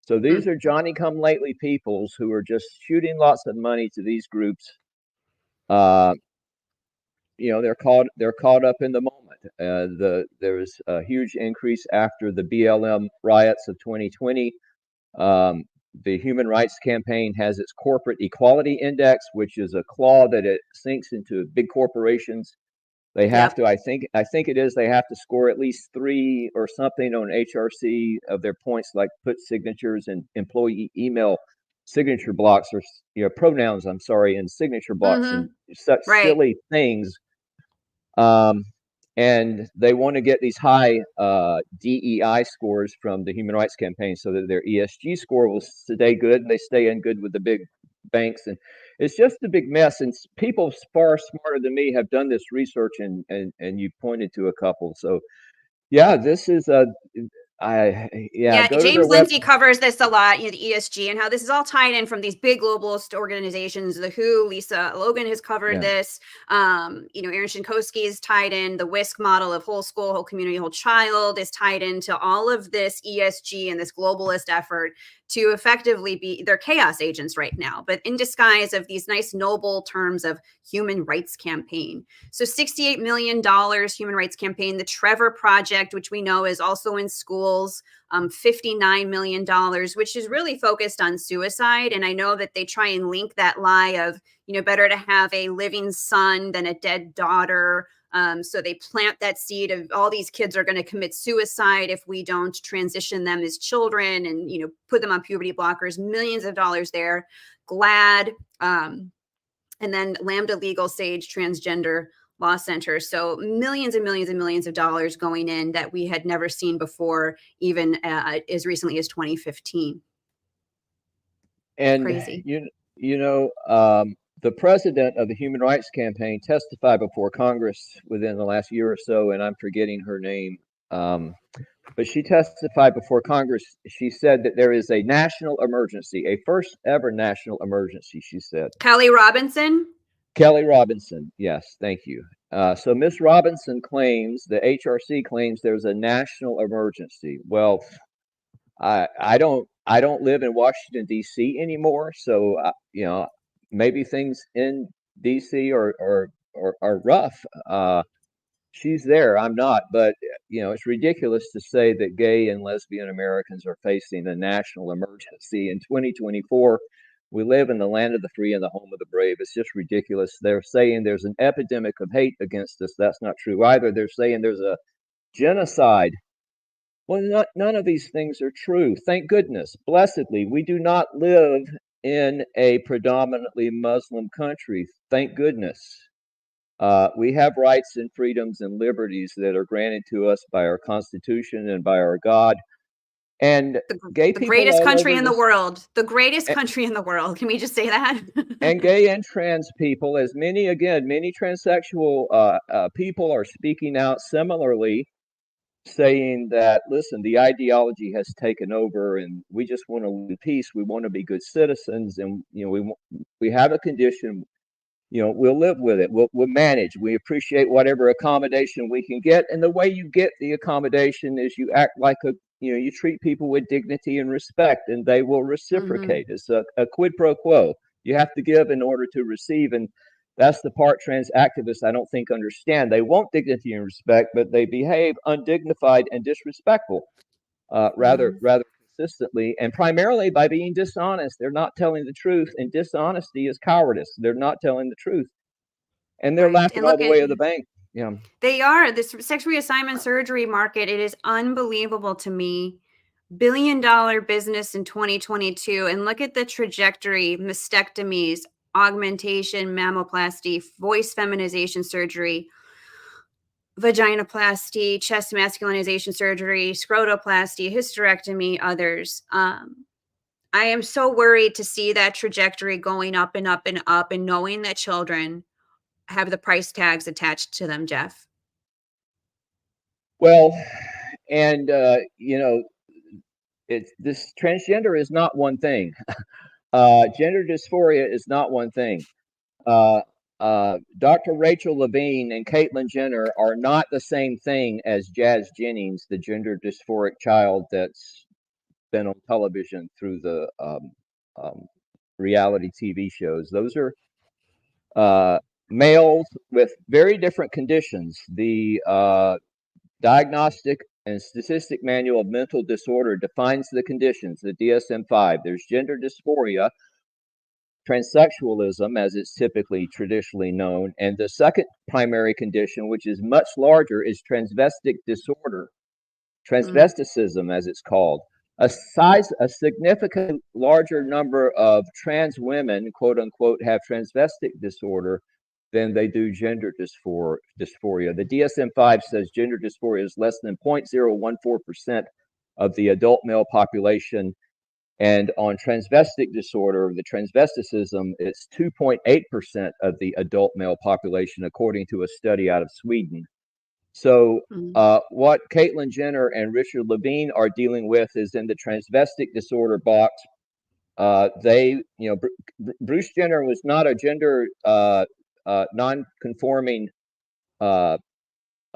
So these are Johnny-come-lately peoples who are just shooting lots of money to these groups. They're caught up in the moment. There was a huge increase after the BLM riots of 2020. The Human Rights Campaign has its Corporate Equality Index, which is a claw that it sinks into big corporations. They have to, I think it is, they have to score at least 3 or something on HRC of their points, like put signatures and employee email signature blocks, or pronouns, I'm sorry, and signature blocks and such silly things. And they want to get these high DEI scores from the Human Rights Campaign so that their ESG score will stay good, and they stay in good with the big banks. And it's just a big mess. And people far smarter than me have done this research, and you pointed to a couple. So yeah, this is James Lindsay covers this a lot, the ESG, and how this is all tied in from these big globalist organizations. The WHO, Lisa Logan has covered this. Aaron Shinkowski is tied in. The WISC model of whole school, whole community, whole child is tied into all of this ESG and this globalist effort to effectively be, they're chaos agents right now, but in disguise of these nice noble terms of human rights campaign. So $68 million human rights campaign. The Trevor Project, which we know is also in schools, $59 million, which is really focused on suicide. And I know that they try and link that lie of, better to have a living son than a dead daughter. So they plant that seed of all these kids are going to commit suicide if we don't transition them as children and, put them on puberty blockers, millions of dollars there. GLAD, and then Lambda Legal, Sage, Transgender Law Center. So millions and millions and millions of dollars going in that we had never seen before, even as recently as 2015. And crazy. The president of the Human Rights Campaign testified before Congress within the last year or so, and I'm forgetting her name, but she testified before Congress. She said that there is a national emergency, a first ever national emergency, she said. Kelly Robinson, yes, thank you. So Ms. Robinson claims, the HRC claims there's a national emergency. Well, I don't live in Washington, D.C. anymore, so maybe things in D.C. are rough. She's there, I'm not, but it's ridiculous to say that gay and lesbian Americans are facing a national emergency in 2024 We live in the land of the free and the home of the brave. It's just ridiculous. They're saying there's an epidemic of hate against us. That's not true either. They're saying there's a genocide. Well, none of these things are true. Thank goodness. Blessedly, we do not live in a predominantly Muslim country. Thank goodness. We have rights and freedoms and liberties that are granted to us by our Constitution and by our God. And gay The people greatest all country over in the this, world. The greatest country in the world. Can we just say that? and gay and trans people, as many transsexual people are speaking out similarly, saying that, listen, the ideology has taken over, and we just want to live in peace. We want to be good citizens, and we have a condition. We'll live with it. We'll manage. We appreciate whatever accommodation we can get, and the way you get the accommodation is you act like you treat people with dignity and respect, and they will reciprocate. It's a quid pro quo. You have to give in order to receive, and that's the part trans activists I don't think understand. They want dignity and respect, but they behave undignified and disrespectful, rather consistently, and primarily by being dishonest. They're not telling the truth, and dishonesty is cowardice. They're not telling the truth, and they're laughing And all look the at, way to the bank. Yeah, they are. This sex reassignment surgery market, it is unbelievable to me. $1 billion business in 2022. And look at the trajectory: mastectomies, augmentation, mammoplasty, voice feminization surgery, vaginoplasty, chest masculinization surgery, scrotoplasty, hysterectomy, others. I am so worried to see that trajectory going up and up and up, and knowing that children have the price tags attached to them, Jeff. well, and this transgender is not one thing. Gender dysphoria is not one thing. Dr. Rachel Levine and Caitlyn Jenner are not the same thing as Jazz Jennings, the gender dysphoric child that's been on television through the reality TV shows. Those are males with very different conditions. The Diagnostic and Statistic Manual of Mental Disorder defines the conditions, the DSM-5. There's gender dysphoria, transsexualism, as it's typically traditionally known, and the second primary condition, which is much larger, is transvestic disorder, transvesticism, as it's called. A significant larger number of trans women, quote unquote, have transvestic disorder than they do gender dysphoria. The DSM-5 says gender dysphoria is less than 0.014% of the adult male population. And on transvestic disorder, the transvesticism, it's 2.8% of the adult male population, according to a study out of Sweden. So what Caitlyn Jenner and Richard Levine are dealing with is in the transvestic disorder box. Bruce Jenner was not a gender non-conforming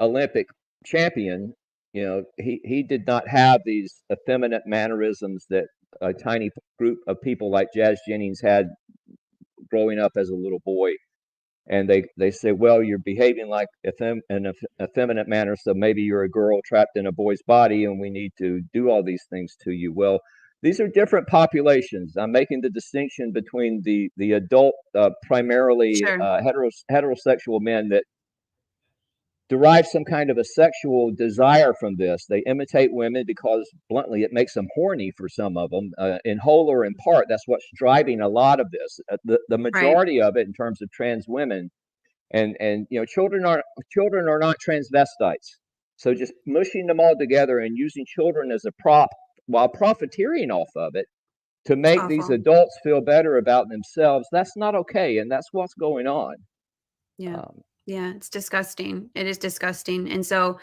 Olympic champion. He did not have these effeminate mannerisms that a tiny group of people like Jazz Jennings had growing up as a little boy. And they say, well, you're behaving like an effeminate manner, so maybe you're a girl trapped in a boy's body, and we need to do all these things to you. Well, these are different populations. I'm making the distinction between the adult, primarily heterosexual men that derive some kind of a sexual desire from this. They imitate women because, bluntly, it makes them horny for some of them, in whole or in part. That's what's driving a lot of this. The majority of it, in terms of trans women, and children are not transvestites. So just mushing them all together and using children as a prop while profiteering off of it to make these adults feel better about themselves, that's not okay, and that's what's going on. Yeah, it's disgusting. It is disgusting. And so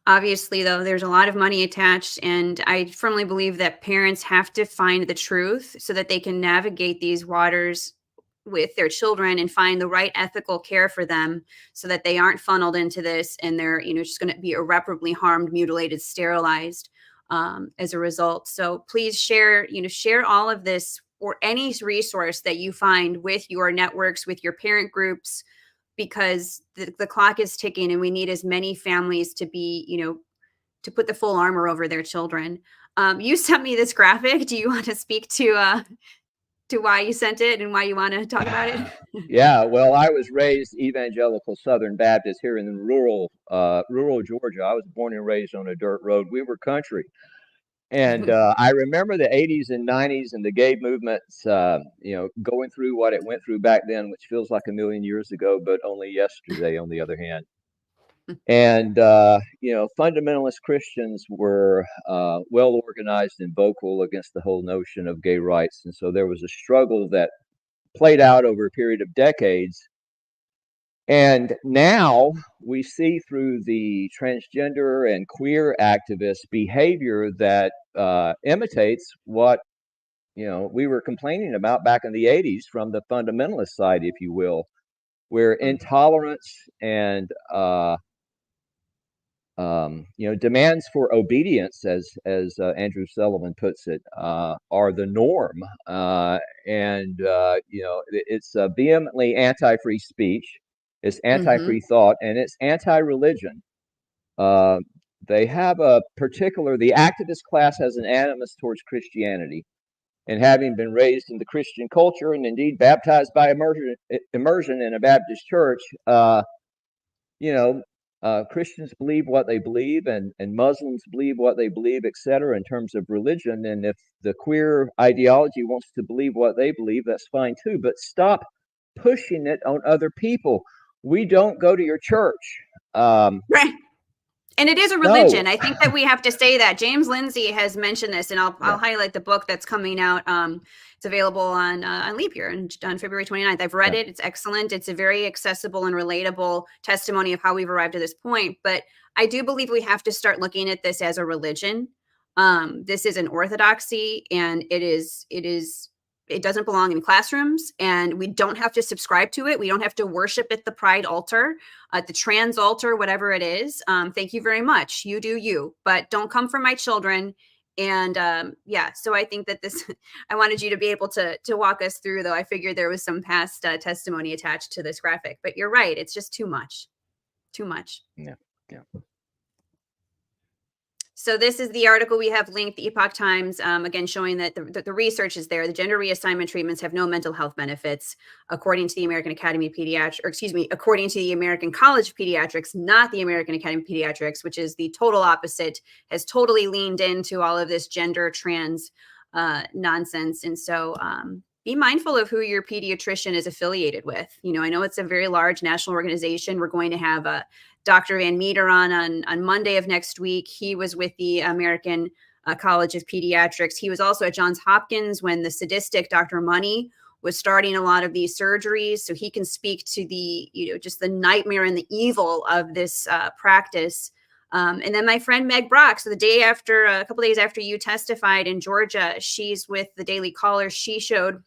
obviously, though, there's a lot of money attached. And I firmly believe that parents have to find the truth so that they can navigate these waters with their children and find the right ethical care for them, so that they aren't funneled into this and they're, just going to be irreparably harmed, mutilated, sterilized as a result. So please share all of this, or any resource that you find, with your networks, with your parent groups, because the clock is ticking, and we need as many families to be, to put the full armor over their children. You sent me this graphic. Do you want to speak to to why you sent it and why you want to talk about it? Yeah, well, I was raised evangelical Southern Baptist here in rural Georgia. I was born and raised on a dirt road. We were country. And I remember the 80s and 90s and the gay movements, going through what it went through back then, which feels like a million years ago, but only yesterday, on the other hand. And, fundamentalist Christians were well organized and vocal against the whole notion of gay rights. And so there was a struggle that played out over a period of decades. And now we see through the transgender and queer activist behavior that imitates what we were complaining about back in the 80s from the fundamentalist side, if you will, where intolerance and demands for obedience, as Andrew Sullivan puts it, are the norm, it's vehemently anti-free speech. It's anti-free thought, and it's anti-religion. They have the activist class has an animus towards Christianity. And having been raised in the Christian culture and indeed baptized by immersion in a Baptist church, Christians believe what they believe, and Muslims believe what they believe, etc., in terms of religion. And if the queer ideology wants to believe what they believe, that's fine too. But stop pushing it on other people. We don't go to your church. Right. And it is a religion. No. I think that we have to say that. James Lindsay has mentioned this, and I'll highlight the book that's coming out. It's available on Leap Year on February 29th. I've read it. It's excellent. It's a very accessible and relatable testimony of how we've arrived at this point. But I do believe we have to start looking at this as a religion. This is an orthodoxy, and it doesn't belong in classrooms, and we don't have to subscribe to it. We don't have to worship at the pride altar, at the trans altar, whatever it is. Thank you very much. You do you, but don't come for my children. And so I think that I wanted you to be able to walk us through, though I figured there was some past testimony attached to this graphic, but you're right. It's just too much. Yeah. So this is the article we have linked, the Epoch Times, again, showing that the research is there. The gender reassignment treatments have no mental health benefits, according to the American Academy of Pediatrics, according to the American College of Pediatrics, not the American Academy of Pediatrics, which is the total opposite, has totally leaned into all of this gender trans nonsense. And so be mindful of who your pediatrician is affiliated with. I know it's a very large national organization. We're going to have Dr. Van Meter on Monday of next week. He was with the American College of Pediatrics. He was also at Johns Hopkins when the sadistic Dr. Money was starting a lot of these surgeries. So he can speak to the, just the nightmare and the evil of this practice. And then my friend Meg Brock, so a couple days after you testified in Georgia, she's with the Daily Caller. She showed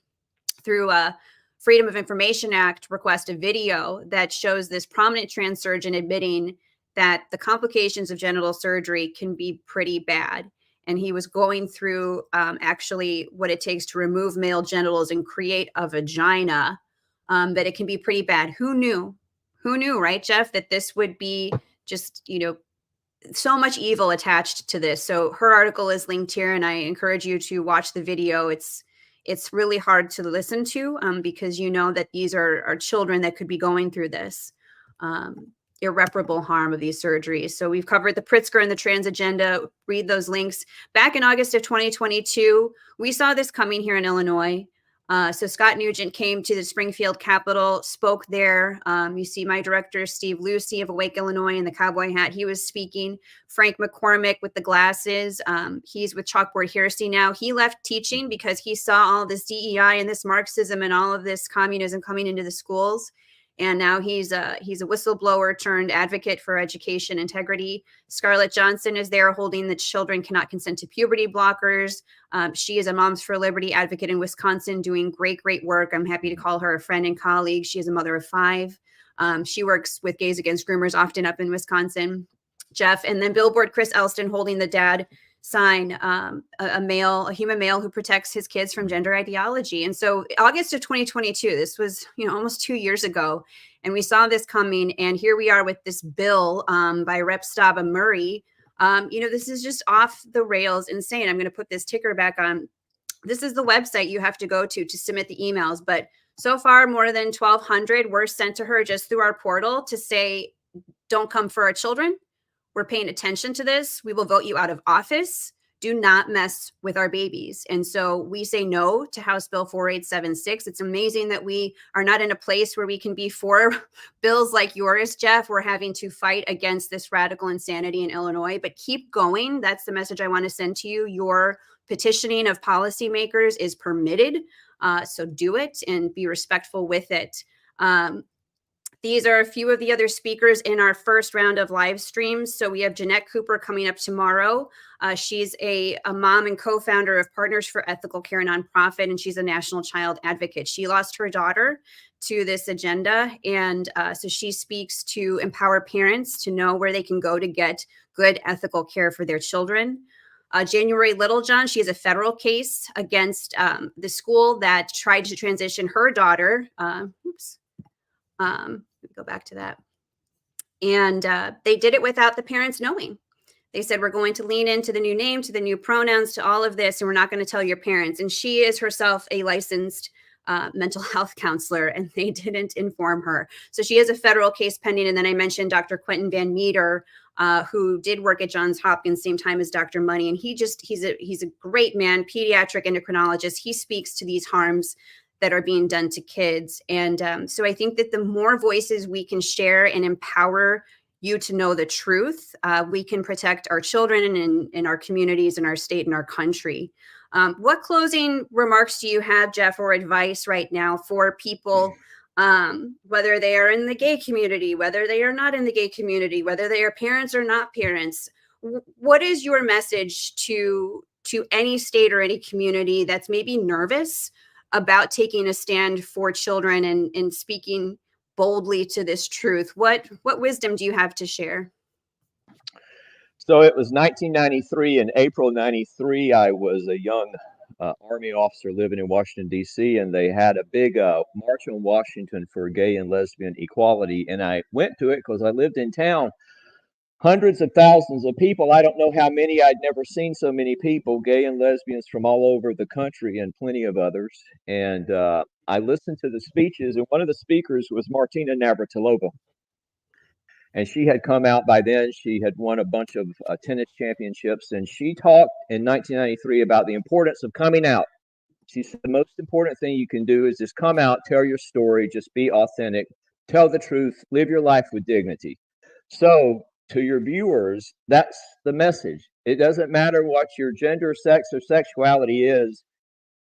through a Freedom of Information Act request a video that shows this prominent trans surgeon admitting that the complications of genital surgery can be pretty bad. And he was going through actually what it takes to remove male genitals and create a vagina, that it can be pretty bad. Who knew, right, Jeff, that this would be just, so much evil attached to this. So her article is linked here, and I encourage you to watch the video. It's really hard to listen to because that these are children that could be going through this irreparable harm of these surgeries. So we've covered the Pritzker and the trans agenda. Read those links. Back in August of 2022, we saw this coming here in Illinois. So Scott Nugent came to the Springfield Capitol, spoke there. You see my director, Steve Lucy of Awake Illinois in the cowboy hat. He was speaking. Frank McCormick with the glasses. He's with Chalkboard Heresy now. He left teaching because he saw all this DEI and this Marxism and all of this communism coming into the schools. And now he's a whistleblower turned advocate for education integrity. Scarlett Johnson is there holding the children cannot consent to puberty blockers. She is a Moms for Liberty advocate in Wisconsin doing great work. I'm happy to call her a friend and colleague. She is a mother of 5. She works with Gays Against Groomers often up in Wisconsin, Jeff. And then Billboard Chris Elston holding the dad sign, a human male who protects his kids from gender ideology. And so August of 2022, this was, almost 2 years ago, and we saw this coming. And here we are with this bill by Rep. Stava Murray. This is just off the rails insane. I'm going to put this ticker back on this is the website you have to go to submit the emails. But so far, more than 1,200 were sent to her just through our portal to say, don't come for our children. We're paying attention to this. We will vote you out of office. Do not mess with our babies. And so we say no to House Bill 4876. It's amazing that we are not in a place where we can be for bills like yours, Jeff. We're having to fight against this radical insanity in Illinois, but keep going. That's the message I want to send to you. Your petitioning of policymakers is permitted. So do it and be respectful with it. These are a few of the other speakers in our first round of live streams. So we have Jeanette Cooper coming up tomorrow. She's a mom and co-founder of Partners for Ethical Care nonprofit, and she's a national child advocate. She lost her daughter to this agenda, and so she speaks to empower parents to know where they can go to get good ethical care for their children. January Littlejohn, she has a federal case against the school that tried to transition her daughter. Go back to that. And they did it without the parents knowing. They said, we're going to lean into the new name, to the new pronouns, to all of this, and we're not going to tell your parents. And she is herself a licensed mental health counselor, and they didn't inform her. So she has a federal case pending. And then I mentioned Dr. Quentin Van Meter, who did work at Johns Hopkins same time as Dr. Money. And he's a great man, pediatric endocrinologist. He speaks to these harms that are being done to kids. And so I think that the more voices we can share and empower you to know the truth, we can protect our children and our communities and our state and our country. What closing remarks do you have, Jeff, or advice right now for people, whether they are in the gay community, whether they are not in the gay community, whether they are parents or not parents? What is your message to any state or any community that's maybe nervous about taking a stand for children and speaking boldly to this truth? What wisdom do you have to share? So it was 1993. In April 93, I was a young Army officer living in Washington, D.C., and they had a big march on Washington for gay and lesbian equality. And I went to it because I lived in town. Hundreds of thousands of people. I don't know how many. I'd never seen so many people, gay and lesbians from all over the country and plenty of others. And I listened to the speeches, and one of the speakers was Martina Navratilova. And she had come out by then. She had won a bunch of tennis championships, and she talked in 1993 about the importance of coming out. She said the most important thing you can do is just come out, tell your story, just be authentic, tell the truth, live your life with dignity. So to your viewers, that's the message. It doesn't matter what your gender, sex, or sexuality is.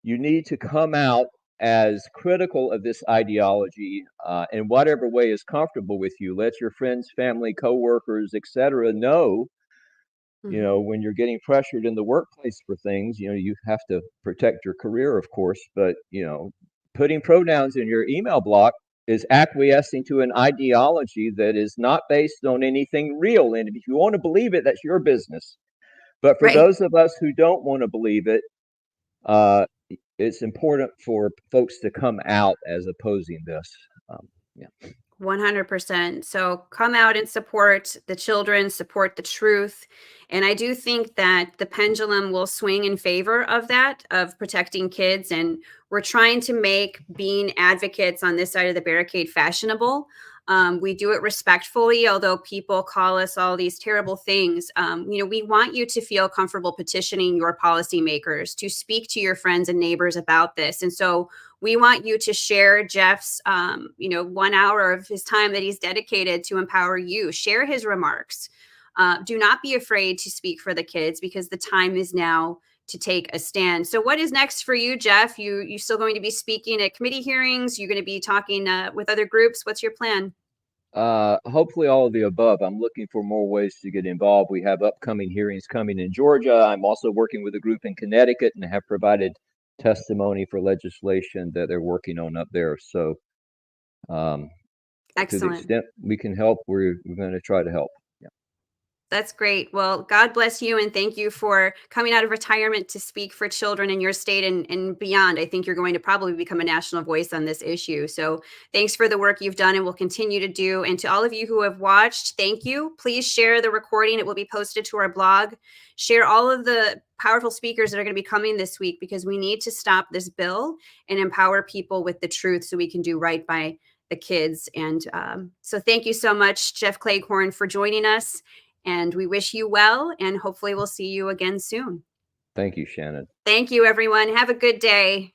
You need to come out as critical of this ideology in whatever way is comfortable with you. Let your friends, family, coworkers, etc. know, you know, when you're getting pressured in the workplace for things, you know, you have to protect your career, of course, but, you know, putting pronouns in your email block is acquiescing to an ideology that is not based on anything real. And if you want to believe it, that's your business. But for those of us who don't want to believe it, it's important for folks to come out as opposing this. 100%. So come out and support the children, support the truth. And I do think that the pendulum will swing in favor of that, of protecting kids. And we're trying to make being advocates on this side of the barricade fashionable. We do it respectfully, although people call us all these terrible things. You know, we want you to feel comfortable petitioning your policymakers, to speak to your friends and neighbors about this. And so we want you to share Jeff's, 1 hour of his time that he's dedicated to empower you. Share his remarks. Do not be afraid to speak for the kids, because the time is now to take a stand. So what is next for you, Jeff? You still going to be speaking at committee hearings? You're going to be talking with other groups? What's your plan? Hopefully all of the above. I'm looking for more ways to get involved. We have upcoming hearings coming in Georgia. I'm also working with a group in Connecticut and have provided testimony for legislation that they're working on up there. So to the extent we can help, we're going to try to help. That's great. Well, God bless you, and thank you for coming out of retirement to speak for children in your state and beyond. I think you're going to probably become a national voice on this issue. So thanks for the work you've done and will continue to do. And to all of you who have watched, thank you. Please share the recording. It will be posted to our blog. Share all of the powerful speakers that are going to be coming this week, because we need to stop this bill and empower people with the truth so we can do right by the kids. And so thank you so much, Jeff Cleghorn, for joining us. And we wish you well, and hopefully we'll see you again soon. Thank you, Shannon. Thank you, everyone. Have a good day.